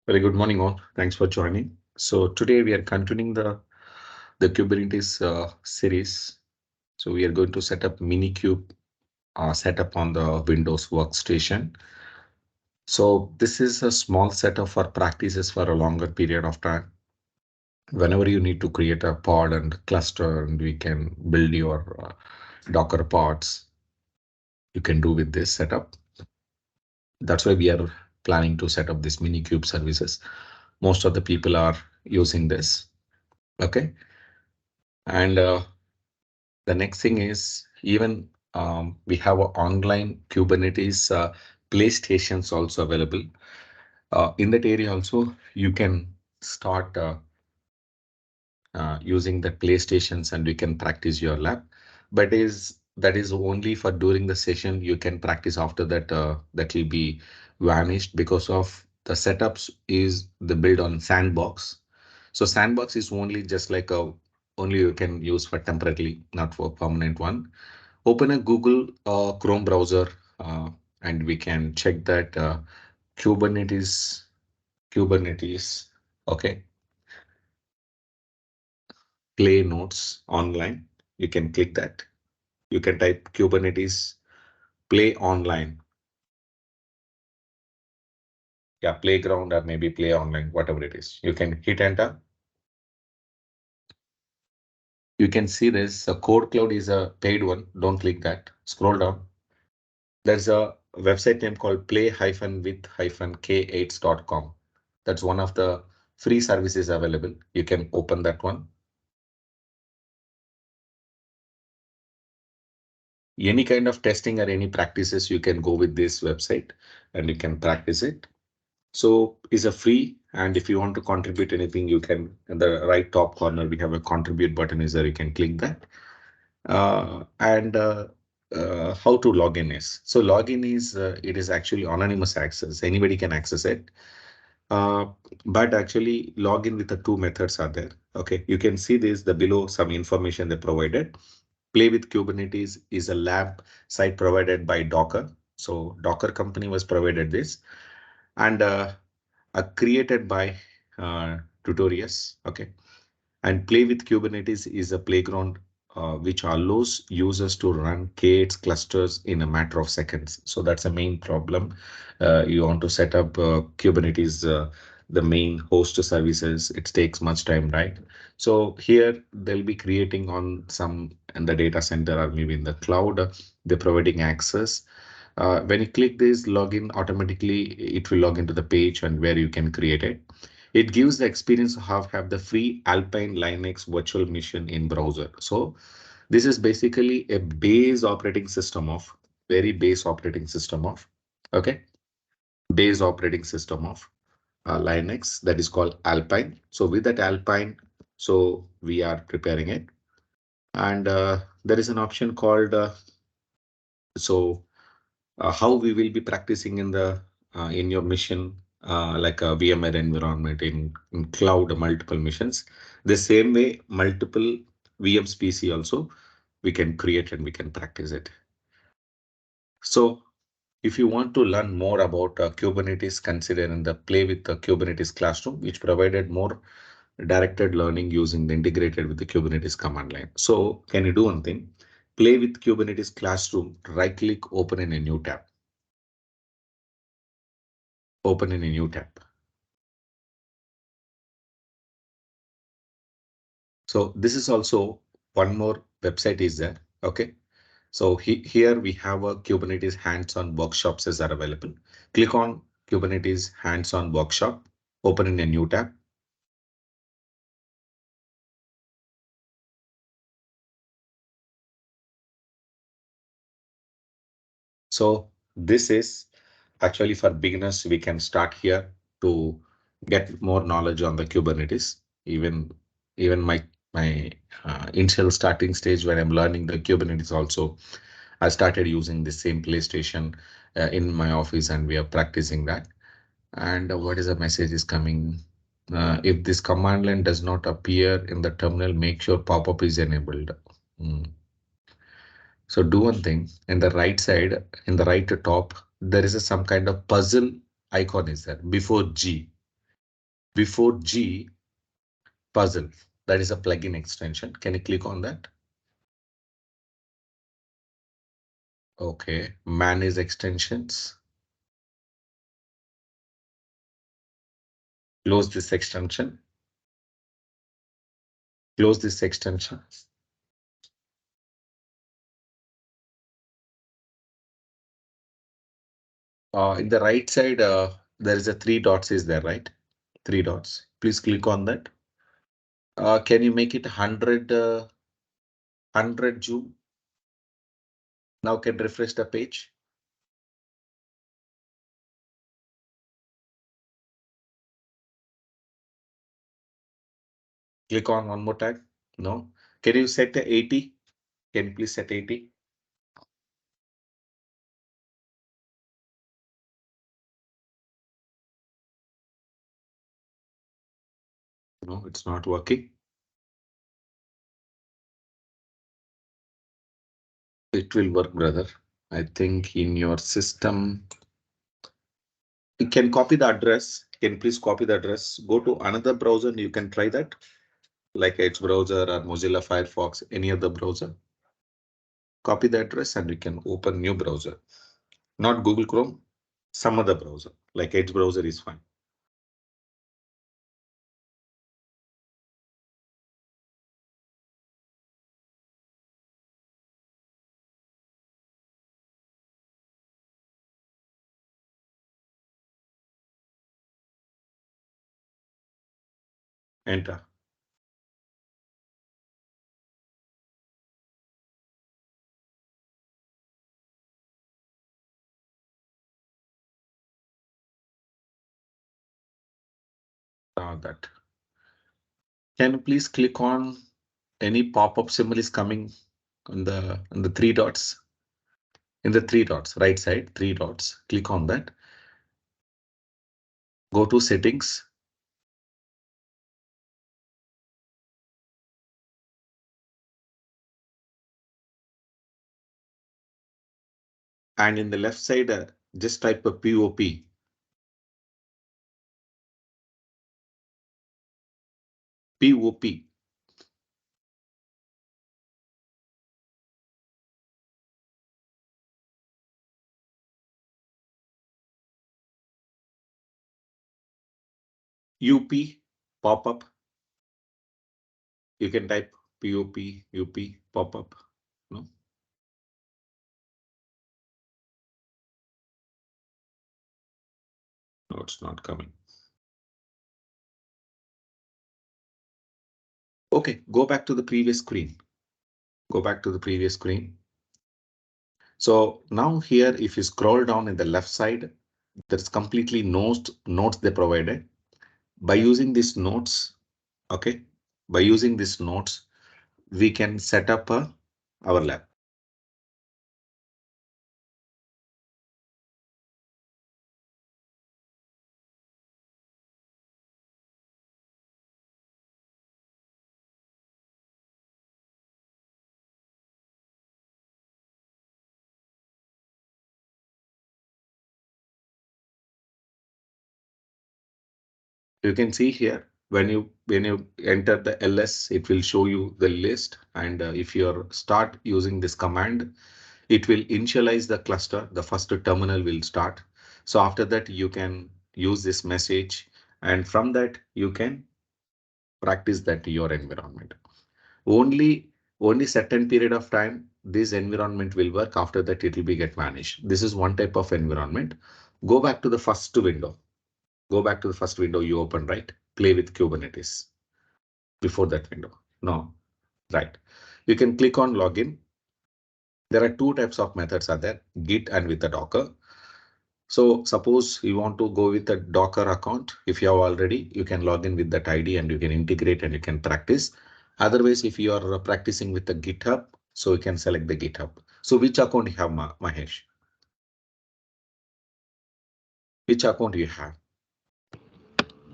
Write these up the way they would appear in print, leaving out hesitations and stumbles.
Very good morning, all. Thanks for joining. So today we are continuing the Kubernetes series. So we are going to set up Minikube setup on the Windows Workstation. So this is a small setup for practices for a longer period of time. Whenever you need to create a pod and cluster, and we can build your Docker pods, you can do with this setup. That's why we are planning to set up this Minikube services. Most of the people are using this. Okay. And the next thing is even we have a online Kubernetes playstations also available. In that area also, you can start using the playstations and you can practice your lab. But is that is only for during the session. You can practice after that. That will be vanished because of the setups is the build on sandbox. So sandbox is only just like a only you can use for temporarily, not for permanent one. Open a Google Chrome browser and we can check that Kubernetes, Kubernetes, okay, play notes online. You can click that. You can type Kubernetes play online. Yeah, playground or maybe play online, whatever it is. You can hit enter. You can see this. A code cloud is a paid one. Don't click that. Scroll down. There's a website name called play-with-k8s.com. That's one of the free services available. You can open that one. Any kind of testing or any practices, you can go with this website and you can practice it. So it's a free, and if you want to contribute anything, you can in the right top corner, we have a contribute button is there. You can click that. And how to log in is. So login is it is actually anonymous access. Anybody can access it. Uh, but actually login with the two methods are there. Okay, you can see this the below some information they provided. Play with Kubernetes is a lab site provided by Docker. So Docker company was provided this and created by Tutorials. Okay, and Play with Kubernetes is a playground which allows users to run K8s clusters in a matter of seconds. So that's a main problem. You want to set up Kubernetes, the main host services. It takes much time, right? So here they'll be creating on some in the data center or maybe in the cloud. They're providing access. When you click this login, automatically it will log into the page and where you can create it. It gives the experience of have the free Alpine Linux virtual machine in browser. So this is basically a base operating system of very base operating system of okay base operating system of Linux that is called Alpine. So with that Alpine, so we are preparing it, and there is an option called so how we will be practicing in the in your mission like a VMware environment in cloud multiple missions. The same way multiple VMs PC also we can create and we can practice it. So if you want to learn more about Kubernetes, consider in the Play with the Kubernetes classroom, which provided more directed learning using the integrated with the Kubernetes command line. So can you do one thing? Play with Kubernetes classroom, right click, open in a new tab. Open in a new tab. So this is also one more website is there. Okay. So here we have a Kubernetes hands-on workshops are available. Click on Kubernetes hands-on workshop, open in a new tab. So this is actually for beginners. We can start here to get more knowledge on the Kubernetes. Even my initial starting stage when I'm learning the Kubernetes also, I started using the same PlayStation in my office and we are practicing that. And what is the message is coming? If this command line does not appear in the terminal, make sure pop-up is enabled. Mm. So do one thing in the right side, in the right top, there is some kind of puzzle icon is there before G. Before G, puzzle. That is a plugin extension. Can you click on that? Okay, manage extensions. Close this extension. Close this extension. In the right side, there is a three dots is there, right? Three dots. Please click on that. Can you make it 100 zoom? Now can refresh the page. Click on one more time. No. Can you set the 80? Can you please set 80? No, it's not working. It will work, brother. I think in your system, you can copy the address. Can you please copy the address? Go to another browser and you can try that, like Edge browser or Mozilla Firefox, any other browser. Copy the address and you can open new browser. Not Google Chrome, some other browser, like Edge browser is fine. Enter. That. Can you please click on any pop-up symbol is coming on the three dots? In the three dots, right side, three dots. Click on that. Go to settings. And in the left side, just type a POP. POP. UP, pop-up. You can type POP, UP, pop-up. No? No, it's not coming. Okay, go back to the previous screen. Go back to the previous screen. So now here, if you scroll down in the left side, there's completely notes they provided. By using these notes, okay, by using these notes, we can set up our lab. You can see here when you enter the ls, it will show you the list. And if you start using this command, it will initialize the cluster. The first terminal will start. So after that, you can use this message, and from that you can practice that to your environment. Only certain period of time this environment will work. After that, it will be get vanished. This is one type of environment. Go back to the first window. Go back to the first window you open, right? Play with Kubernetes before that window. No, right. You can click on login. There are two types of methods are there, Git and with the Docker. So suppose you want to go with a Docker account. If you have already, you can log in with that ID and you can integrate and you can practice. Otherwise, if you are practicing with the GitHub, so you can select the GitHub. So which account you have, Mahesh? Which account you have?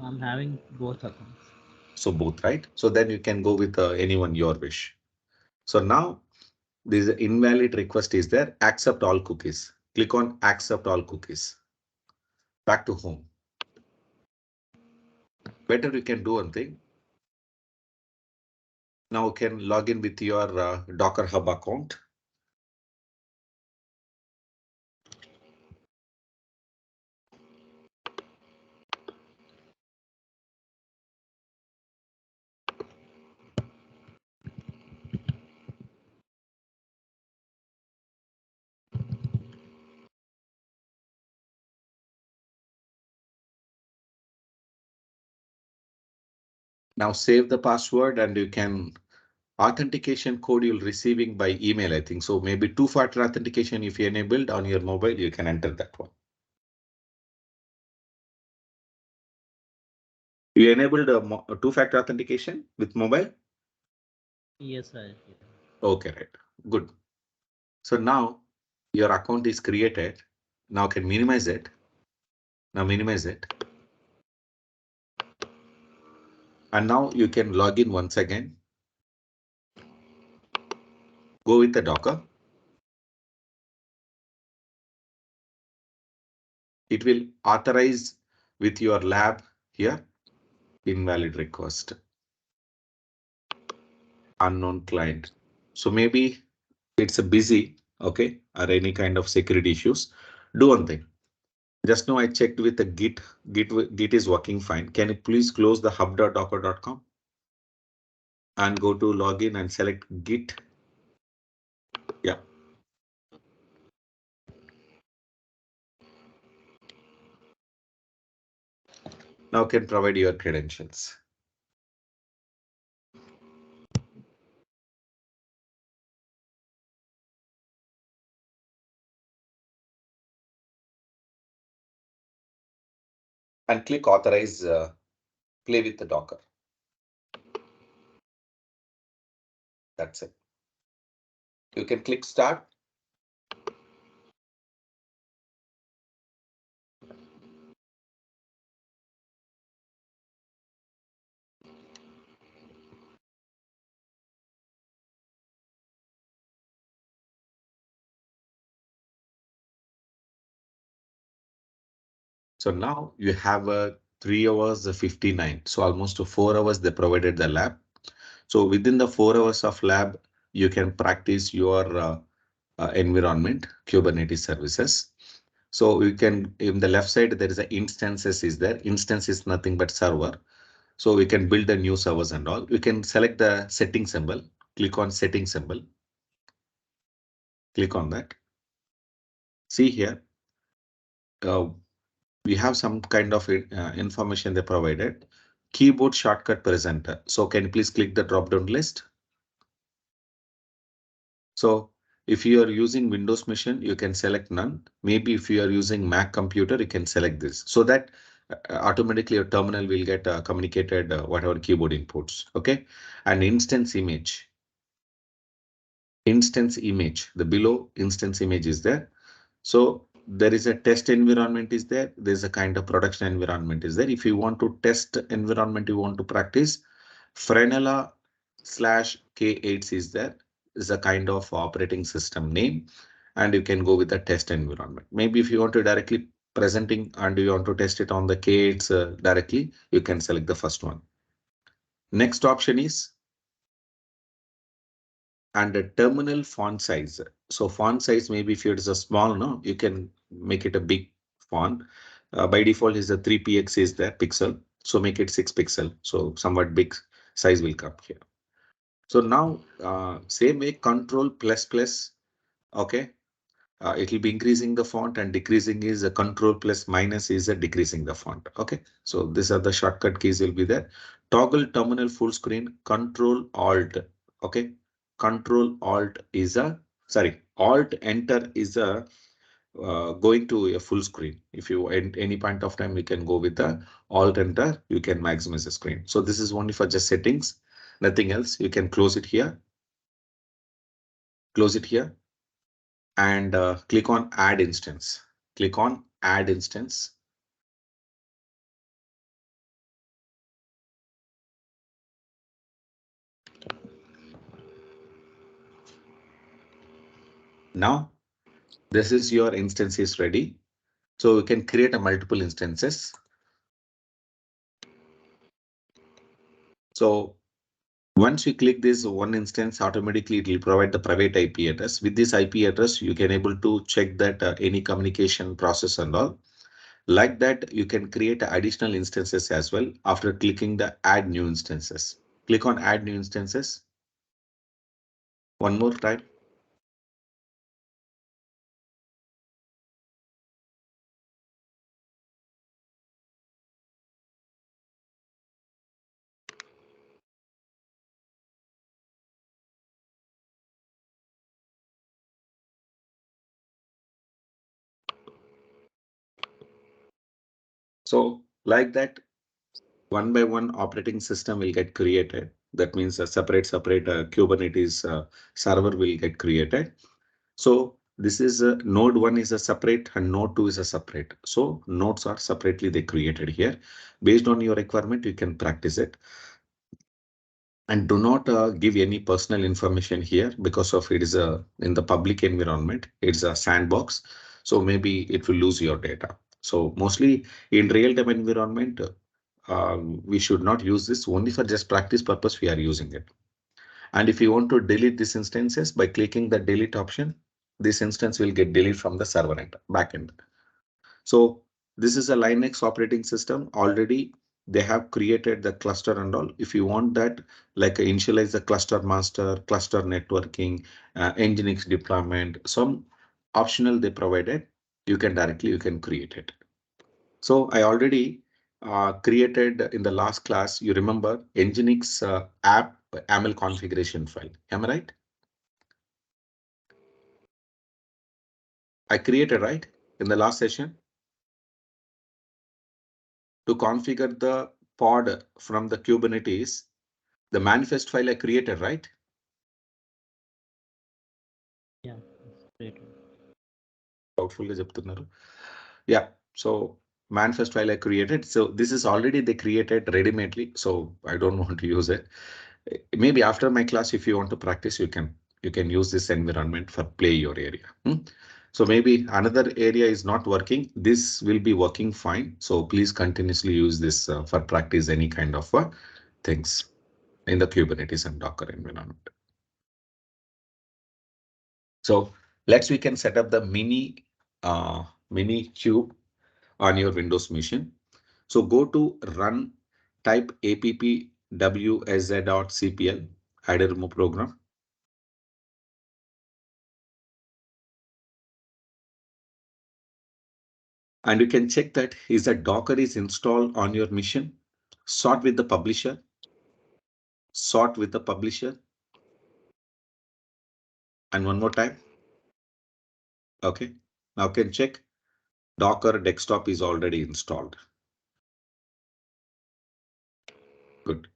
I'm having both accounts. So both, right? So then you can go with anyone your wish. So now this invalid request is there. Accept all cookies. Click on accept all cookies. Back to home. Better you can do one thing. Now you can log in with your Docker Hub account. Now save the password and you can authentication code you're receiving by email, I think. So maybe two-factor authentication, if you enabled on your mobile, you can enter that one. You enabled a two-factor authentication with mobile? Yes, sir. Okay, right. Good. So now your account is created. Now can minimize it. Now minimize it. And now you can log in once again. Go with the Docker. It will authorize with your lab here. Invalid request. Unknown client. So maybe it's a busy, okay, or any kind of security issues. Do one thing. Just now I checked with the Git is working fine. Can you please close the hub.docker.com and go to login and select Git? Yeah. Now can provide your credentials. And click authorize play with the Docker. That's it. You can click start. So now you have a 3 hours 59. So almost 4 hours they provided the lab. So within the 4 hours of lab, you can practice your environment, Kubernetes services. So you can, in the left side, there is a instances is there. Instance is nothing but server. So we can build the new servers and all. You can select the setting symbol, click on setting symbol, click on that. See here, uh, we have some kind of information they provided. Keyboard shortcut presenter. So can you please click the drop down list? So if you are using Windows machine, you can select none. Maybe if you are using Mac computer, you can select this so that automatically your terminal will get communicated whatever keyboard inputs. OK, and instance image, the below instance image is there. So there is a test environment is there. There's a kind of production environment is there. If you want to test environment, you want to practice, Frenella /K8 is there. Is a kind of operating system name, and you can go with the test environment. Maybe if you want to directly presenting and you want to test it on the K8s directly, you can select the first one. Next option is and a terminal font size. So font size, maybe if it is a small, no, you can make it a big font. By default is the 3px is the pixel. So make it 6 pixel. So somewhat big size will come here. So now same way control plus plus. OK, it will be increasing the font and decreasing is a control plus minus is a decreasing the font. OK, so these are the shortcut keys will be there. Toggle terminal full screen, control alt. OK, control alt is a sorry, alt enter is a going to a full screen. If you at any point of time, we can go with the alt enter, you can maximize the screen. So this is only for just settings, nothing else. You can close it here, close it here, and click on add instance. Click on add instance. Now this is your instance is ready. So you can create a multiple instances. So once you click this one instance, automatically it will provide the private IP address. With this IP address, you can able to check that any communication process and all. Like that, you can create additional instances as well after clicking the add new instances. Click on add new instances one more time. So like that, one by one operating system will get created. That means a separate Kubernetes server will get created. So this is node one is a separate and node two is a separate. So nodes are separately they created here. Based on your requirement, you can practice it. And do not give any personal information here because of it is a in the public environment. It's a sandbox. So maybe it will lose your data. So mostly in real-time environment, we should not use this only for just practice purpose. We are using it. And if you want to delete these instances by clicking the delete option, this instance will get deleted from the server end backend. So this is a Linux operating system. Already they have created the cluster and all. If you want that, like initialize the cluster master, cluster networking, Nginx deployment, some optional they provided, you can create it. So I already created in the last class, you remember Nginx app AML configuration file. Am I right? I created, right? In the last session to configure the pod from the Kubernetes, the manifest file I created, right? Yeah, it's great. Doubtful గా చెప్తున్నారు. Yeah. So manifest file I created. So this is already they created ready-madely. So I don't want to use it. Maybe after my class, if you want to practice, you can use this environment for play your area. So maybe another area is not working. This will be working fine. So please continuously use this for practice any kind of things in the Kubernetes and Docker environment. So we can set up the Minikube on your Windows machine. So go to run, type appwsz.cpl, add a remove program. And you can check that is that Docker is installed on your machine. Sort with the publisher. Sort with the publisher. And one more time. Okay. Now can check Docker desktop is already installed. Good.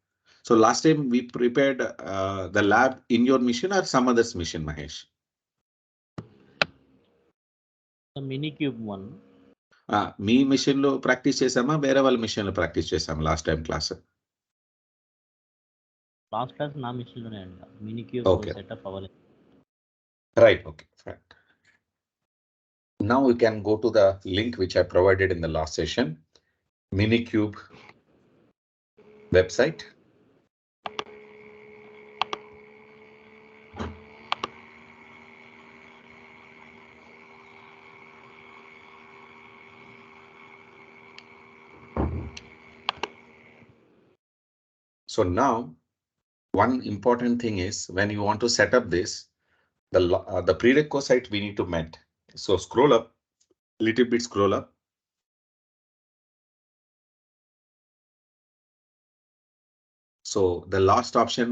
So last time we prepared the lab in your machine or some other's machine, Mahesh? The Minikube one. మీ machine లో practice చేసామా వేరే వాళ్ళ machine లో practice చేసామా last time class last class నా మిషన్లోనే అంట మినిక్యూబ్ ఓకే సెటప్ అవ్వలేదు. Right okay fine now we can go to the link which I provided in the last session Minikube website. So now one important thing is when you want to set up this the prerequisite we need to meet. So scroll up little bit scroll up. So the last option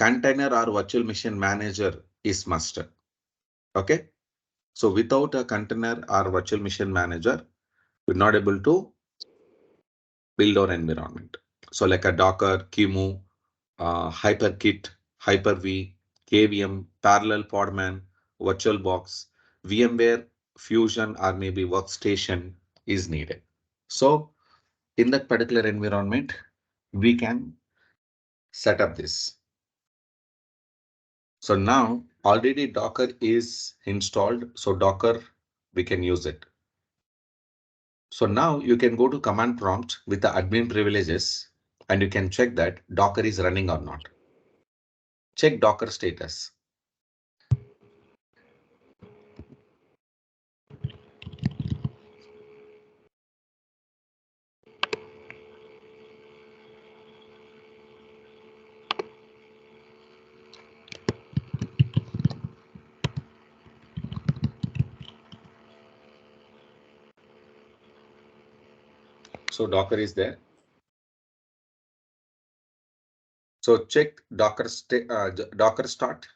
container or virtual machine manager is must. Okay. So without a container or virtual machine manager, we're not able to build our environment. So like a Docker, QEMU, HyperKit, Hyper-V, KVM, Parallel Podman, VirtualBox, VMware, Fusion, or maybe Workstation is needed. So in that particular environment, we can set up this. So now already Docker is installed. So Docker, we can use it. So now you can go to command prompt with the admin privileges and you can check that Docker is running or not. Check Docker status. So Docker is there. So check Docker Docker start.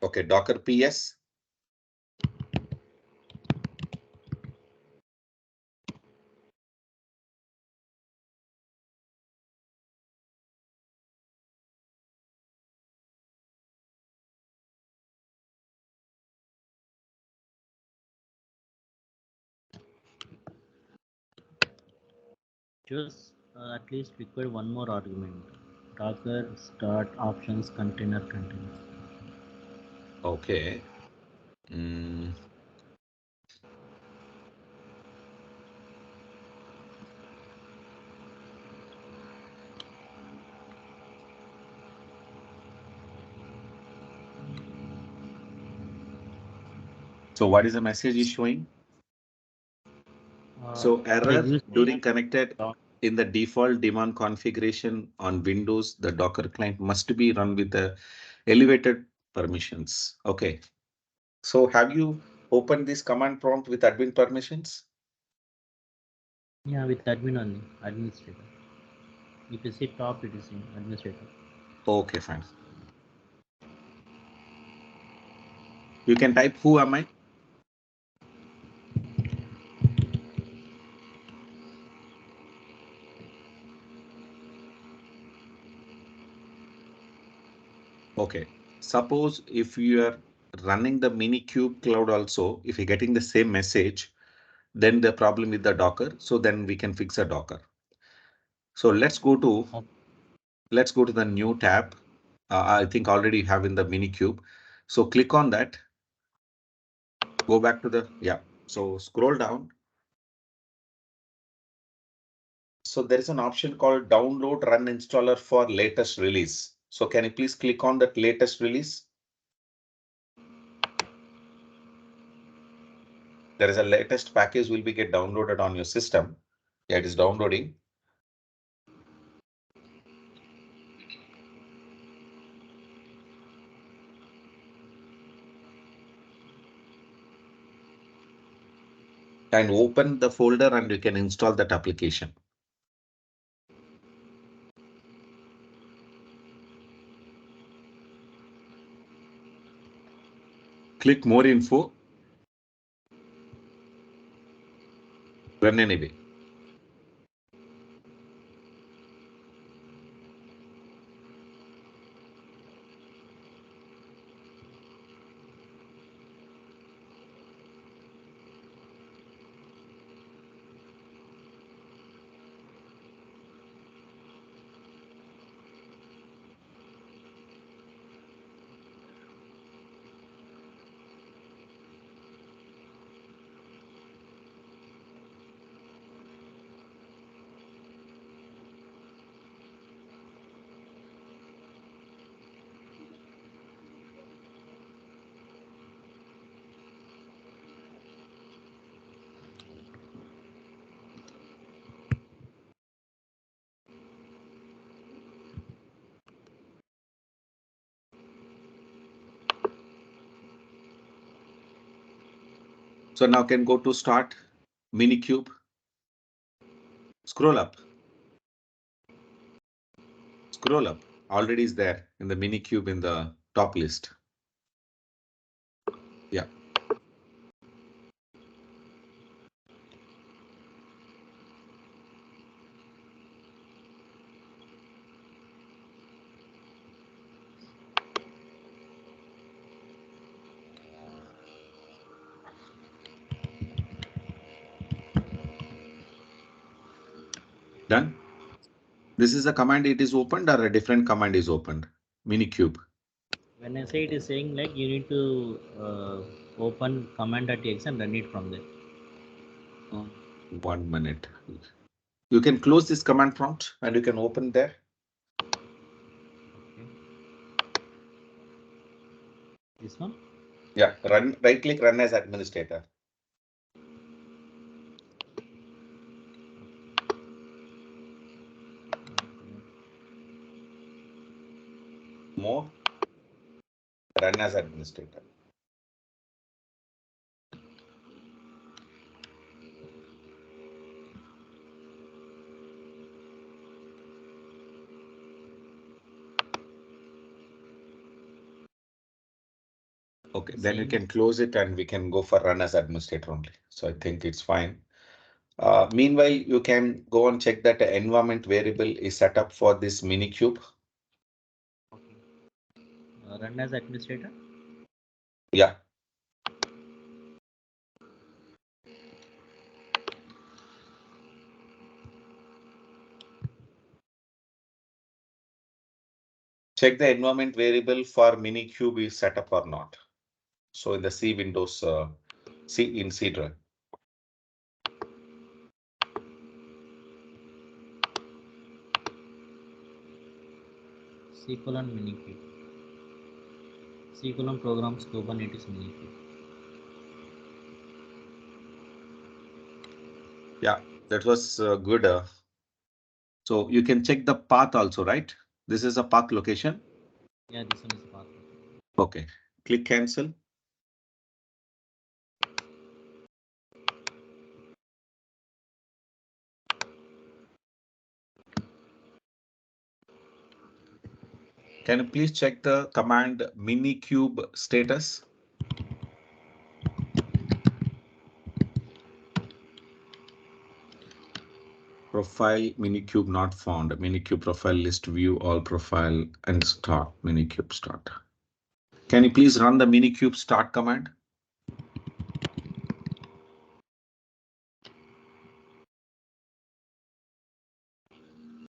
Okay, Docker PS. Just at least require one more argument. Docker start options container contains. Okay. Mm. So what is the message is showing? So error Exist during connected dot in the default daemon configuration on Windows, the Docker client must be run with the elevated permissions. Okay. So have you opened this command prompt with admin permissions? yeah with admin only administrator. If you see top, it is in administrator. Okay, fine. You can type who am I? Okay. Suppose if you are running the Minikube cloud also, if you're getting the same message, then the problem with the Docker. So then we can fix a Docker. So Okay. let's go to the new tab. I think already you have in the Minikube. So click on that. Go back to the, yeah. So scroll down. So there is an option called download run installer for latest release. So can you please click on that latest release? There is a latest package will be get downloaded on your system. Yeah, it is downloading. And open the folder and you can install that application. Click more info. Run anyway. So now can go to start Minikube. Scroll up. Scroll up. Already is there in the Minikube in the top list. Yeah. Done. This is the command it is opened or a different command is opened. Minikube. When I say it is saying like you need to open command.txt and run it from there. 1 minute. You can close this command prompt and you can open there. Okay. This one. Yeah, run, right click, run as administrator. More, run as administrator. Okay, then you Same. can close it and we can go for run as administrator only. So I think it's fine. Meanwhile, you can go and check that the environment variable is set up for this Minikube. Okay. Run as administrator. Yeah. Check the environment variable for Minikube is set up or not. So in the C Windows, C in C drive. C colon Minikube. C colon programs Kubernetes Minikube. Yeah, that was good. So you can check the path also, right? This is a path location. Yeah, this one is path. Okay, click cancel. Can you please check the command Minikube status? Profile Minikube not found. Minikube profile list view all profile and start Minikube start. Can you please run the Minikube start command?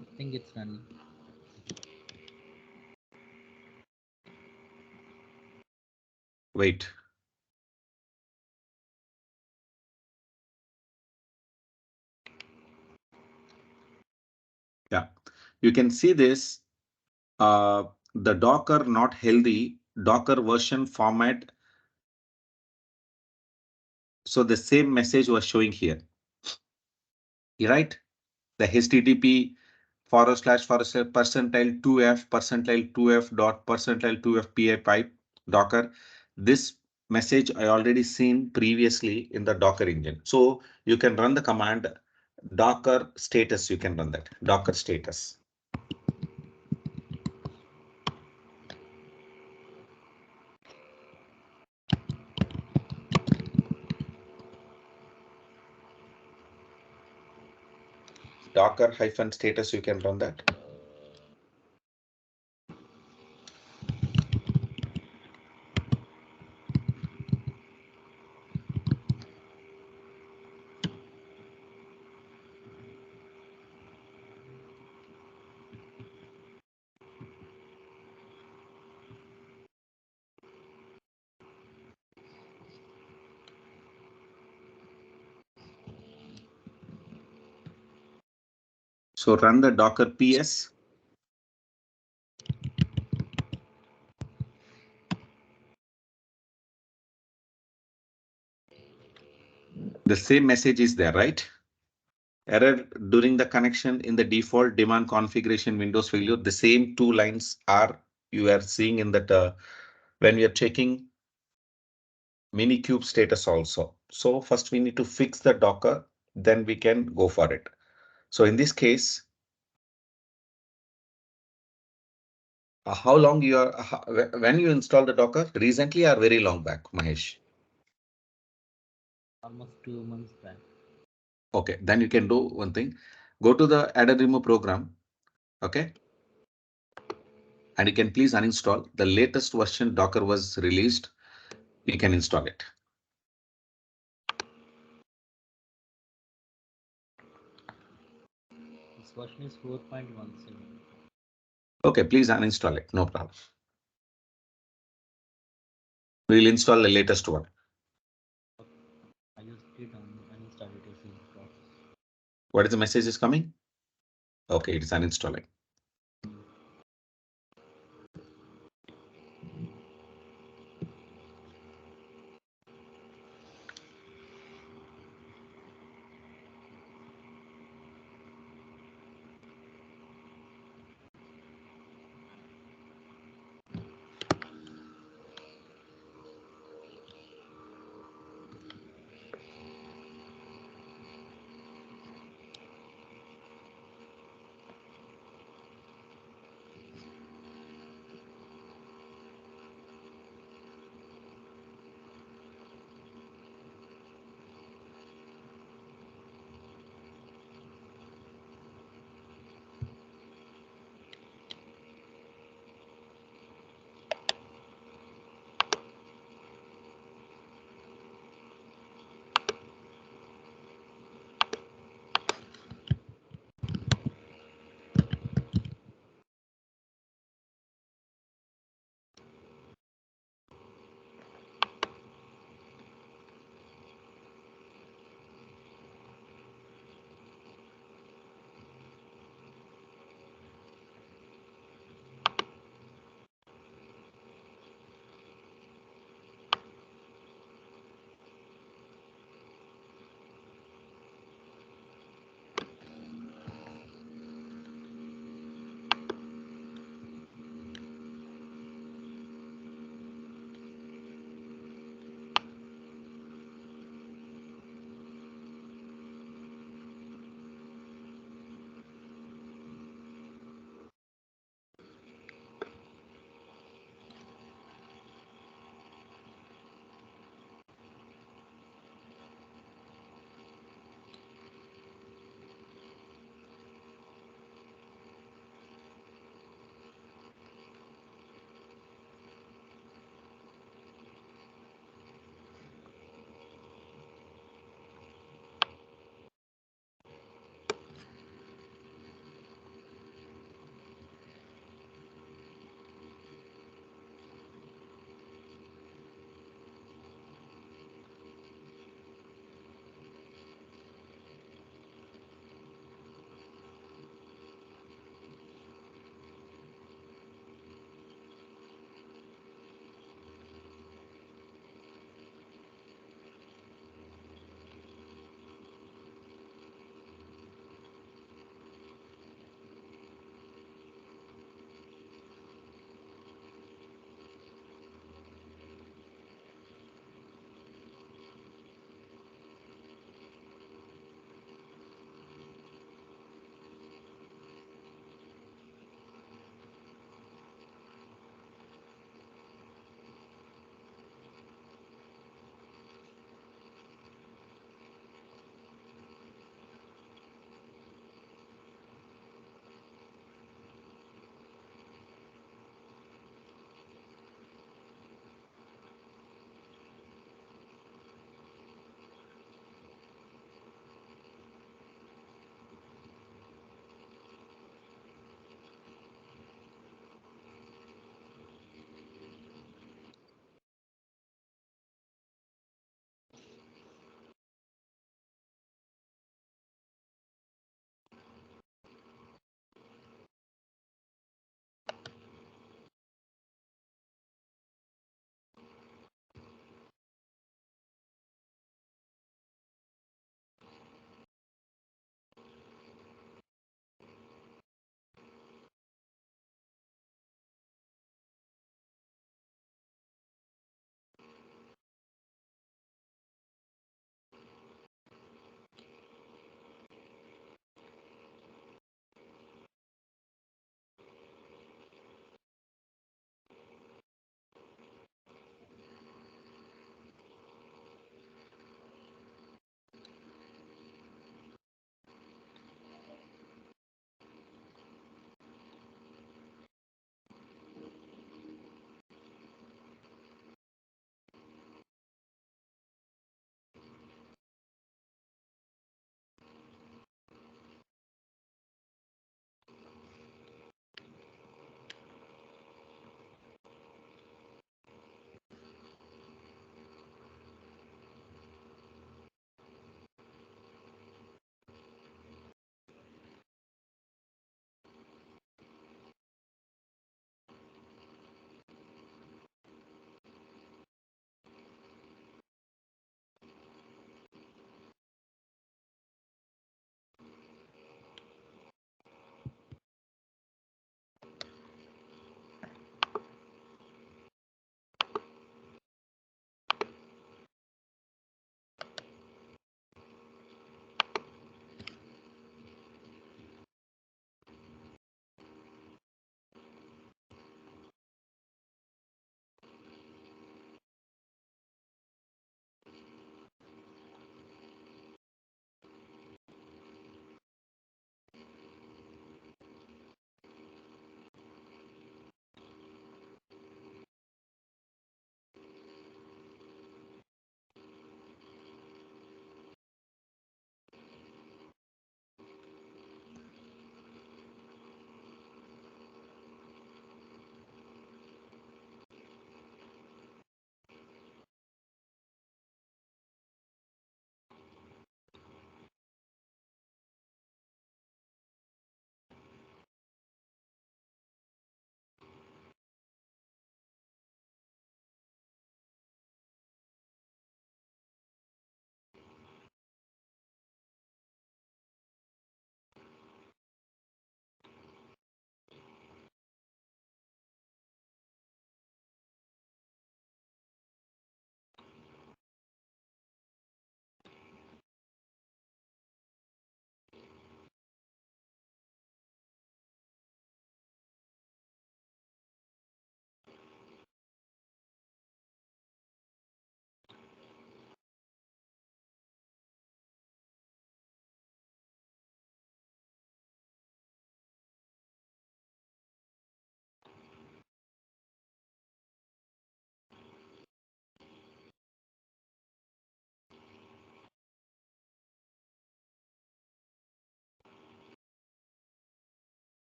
I think it's running. Wait. Yeah, you can see this. The Docker not healthy, Docker version format. So the same message was showing here, right? The HTTP // percentile 2f percentile 2f dot percentile 2f pi pipe Docker. This message I already seen previously in the Docker engine. So you can run the command Docker status. You can run that Docker status. Docker hyphen status. You can run that. So run the Docker PS. The same message is there, right? Error during the connection in the default demand configuration Windows failure. The same two lines are you are seeing in that when we are checking Minikube status also. So first we need to fix the Docker, then we can go for it. So in this case, how long you are when you install the Docker recently or very long back, Mahesh? Almost 2 months back. Okay, then you can do one thing. Go to the add and remove program. Okay. And you can please uninstall the latest version Docker was released. You can install it. This version is 4.17. Okay, please uninstall it. No problem. We'll install the latest one. I just did uninstall it as in process. What is the message is coming? Okay, it is uninstalling.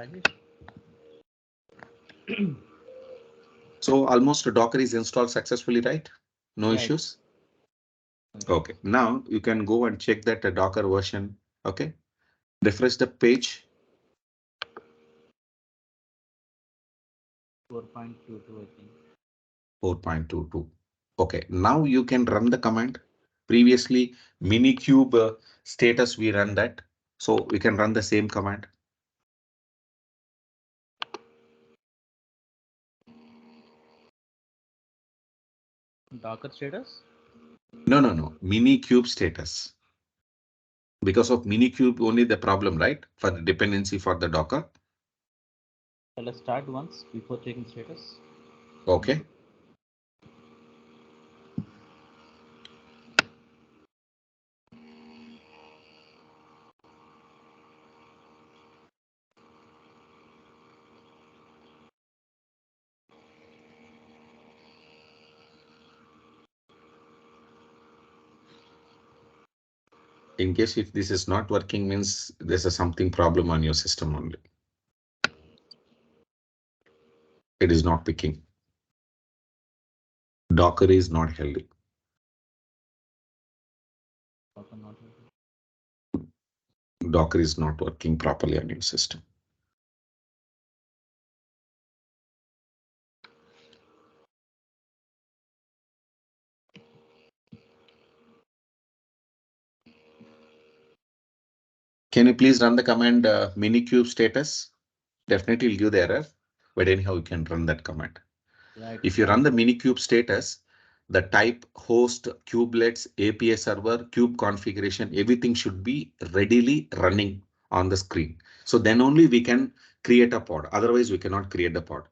Rajesh. So almost Docker is installed successfully, right? No Yeah, issues. Okay, now you can go and check that Docker version. Okay, refresh the page. 4.22, I think. 4.22. Okay, now you can run the command. Previously, Minikube status, we run that. So we can run the same command. Docker status. No. Minikube status. Because of Minikube only the problem, right? For the dependency for the Docker. So let's start once before checking status. Okay. In case if this is not working means there's a something problem on your system only. It is not picking. Docker is not healthy. Docker not. Docker is not working properly on your system. Can you please run the command Minikube status? Definitely will give the error, but anyhow you can run that command. Yeah, If you run the Minikube status, the type, host, kubelets, API server, kube configuration, everything should be readily running on the screen. So then only we can create a pod. Otherwise, we cannot create the pod.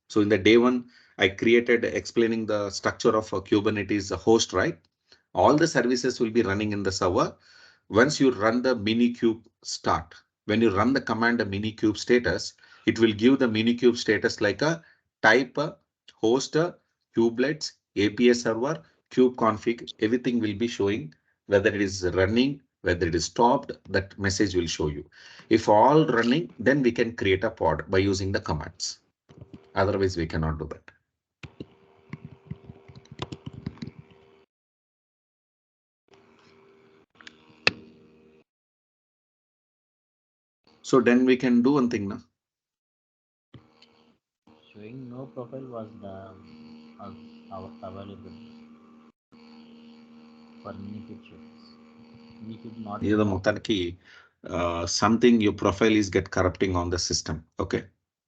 So in the day one, I created explaining the structure of a Kubernetes host, right? All the services will be running in the server. Once you run the Minikube start, when you run the command the Minikube status, it will give the Minikube status like a type, host, kubelets, API server, kube config, everything will be showing whether it is running, whether it is stopped, that message will show you. If all running, then we can create a pod by using the commands. Otherwise, we cannot do that. So then we can do one thing now. showing no profile was the available for Minikube status. Minikube not ఏదో installed. మొత్తానికి something your profile is get corrupting on the system. Okay,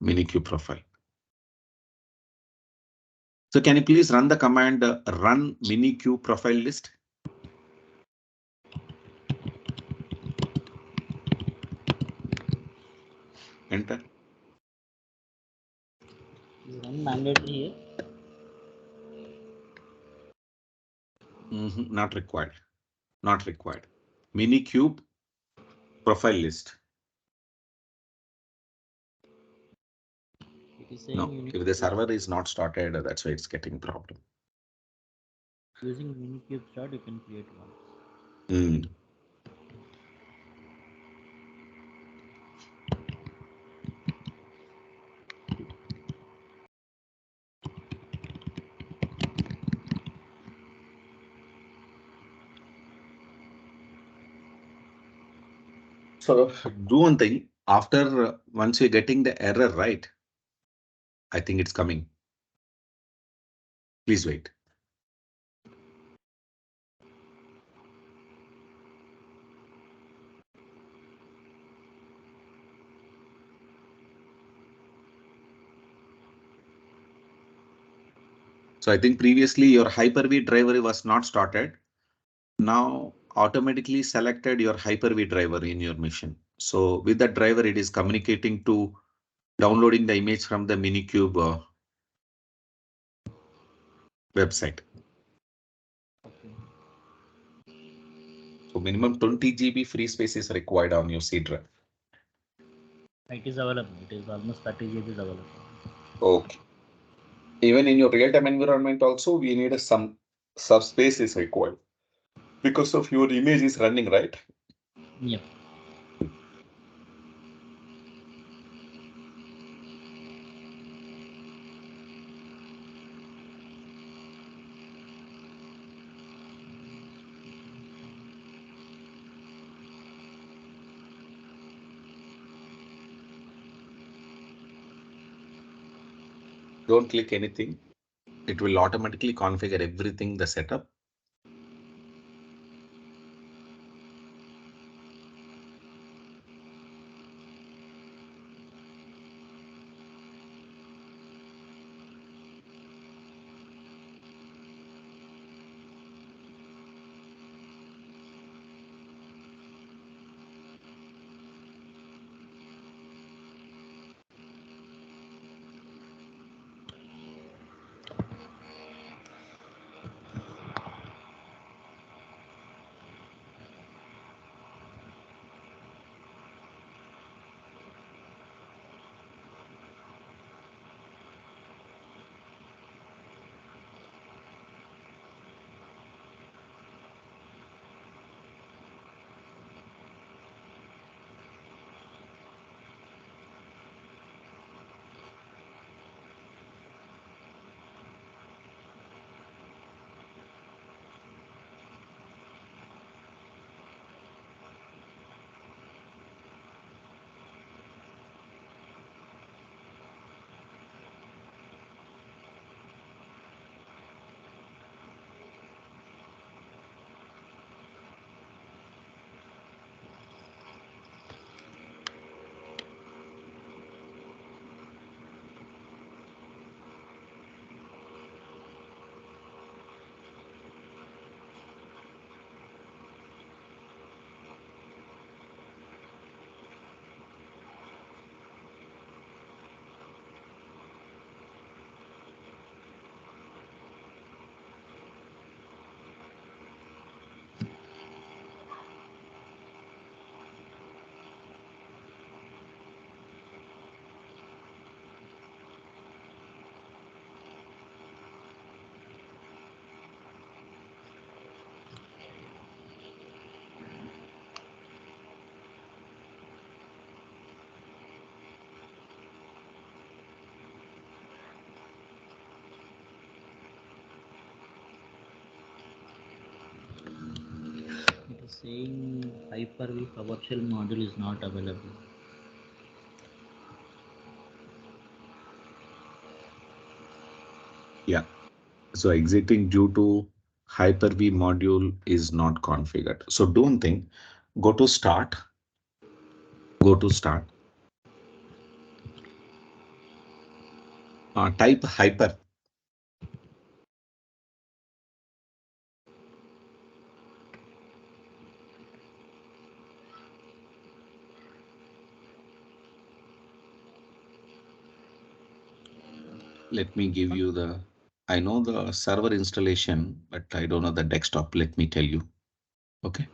Minikube profile. So can you please run the command run Minikube profile list? Enter. Is run mandatory here? Not required. Not required. Minikube profile list. It is saying No, you need if the server is not started, that's why it's getting problem. using Minikube start, you can create one. Mm. So do one thing after once you're getting the error right, I think it's coming. Please wait. So I think previously your Hyper-V driver was not started. Now automatically selected your Hyper-V driver in your machine. So with that driver, it is communicating to downloading the image from the Minikube website. Okay. So minimum 20 GB free space is required on your C drive. It is available. It is almost 30 GB is available. Okay. Even in your real-time environment also, we need some subspace is required because of your image is running, right? Yep. Don't click anything. It will automatically configure everything, the setup. It is saying Hyper-V PowerShell module is not available. Yeah. So exiting due to Hyper-V module is not configured. So do one thing, go to start, go to start, type hyper. Let me give you the, I know the server installation, but I don't know the desktop. Let me tell you. Okay.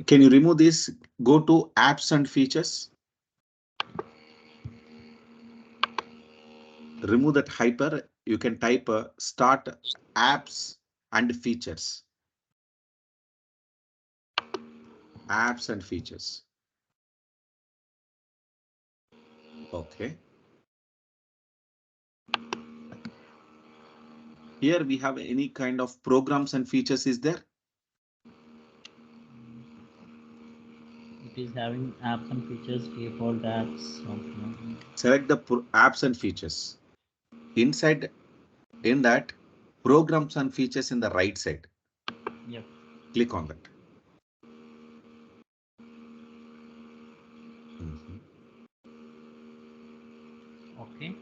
Can you remove this? Go to apps and features. Remove that hyper. You can type start apps and features. Apps and features. Okay. Here we have any kind of programs and features is there? It is having apps and features, default apps. Okay. Select the apps and features. Inside in that programs and features in the right side. Yep. Click on that. Mhm. Okay.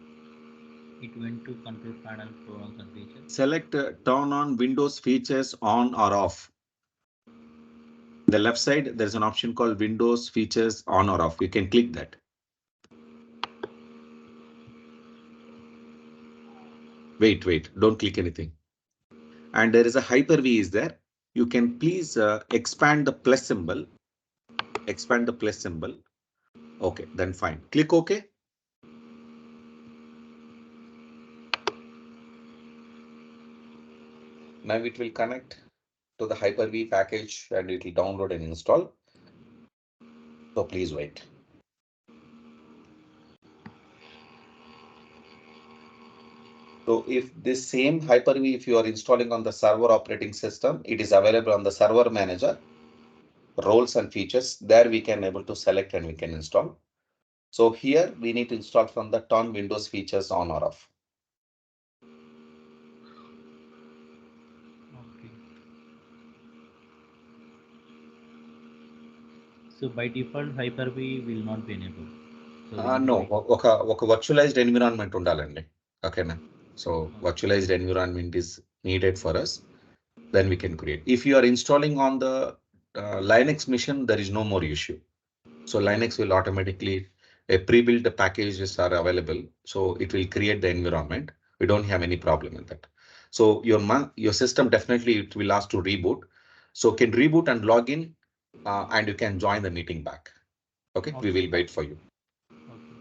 It went to control panel programs and features. Select turn on Windows features on or off. The left side, there's an option called Windows features on or off. You can click that. Wait, don't click anything. And there is a Hyper-V is there. You can please expand the plus symbol. Expand the plus symbol. Okay, then fine. Click OK. Now it will connect to the Hyper-V package and it will download and install. So please wait. So if this same Hyper-V, if you are installing on the server operating system, it is available on the server manager, roles and features. There we can able to select and we can install. So here we need to install from the turn Windows features on or off. Okay. So by default, Hyper-V will not be enabled. So we need No, to. ఒక virtualized environment ఉండాలండి. ఓకేనా? So Okay. virtualized environment is needed for us. Then we can create. If you are installing on the Linux machine, there is no more issue. So Linux will automatically, a pre-built packages are available. So it will create the environment. We don't have any problem in that. So your system definitely it will ask to reboot. So can reboot and log in and you can join the meeting back. Okay, we Okay. will wait for you. Okay.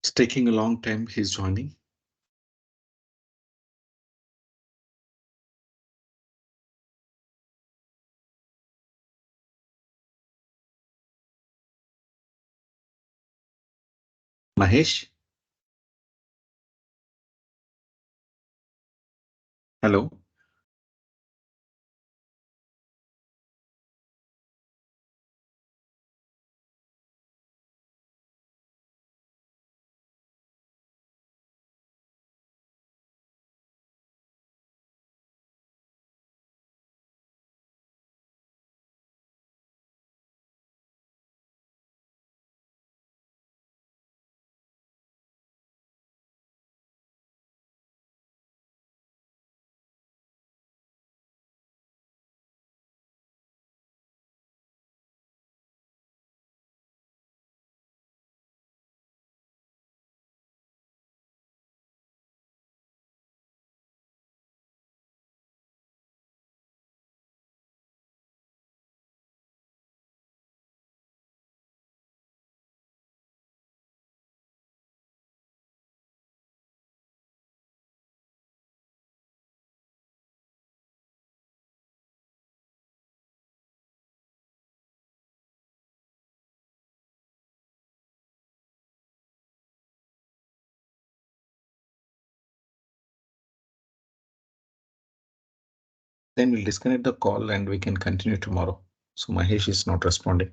It's taking a long time. He's joining. Mahesh, hello. Then we'll disconnect the call and we can continue tomorrow. So Mahesh is not responding.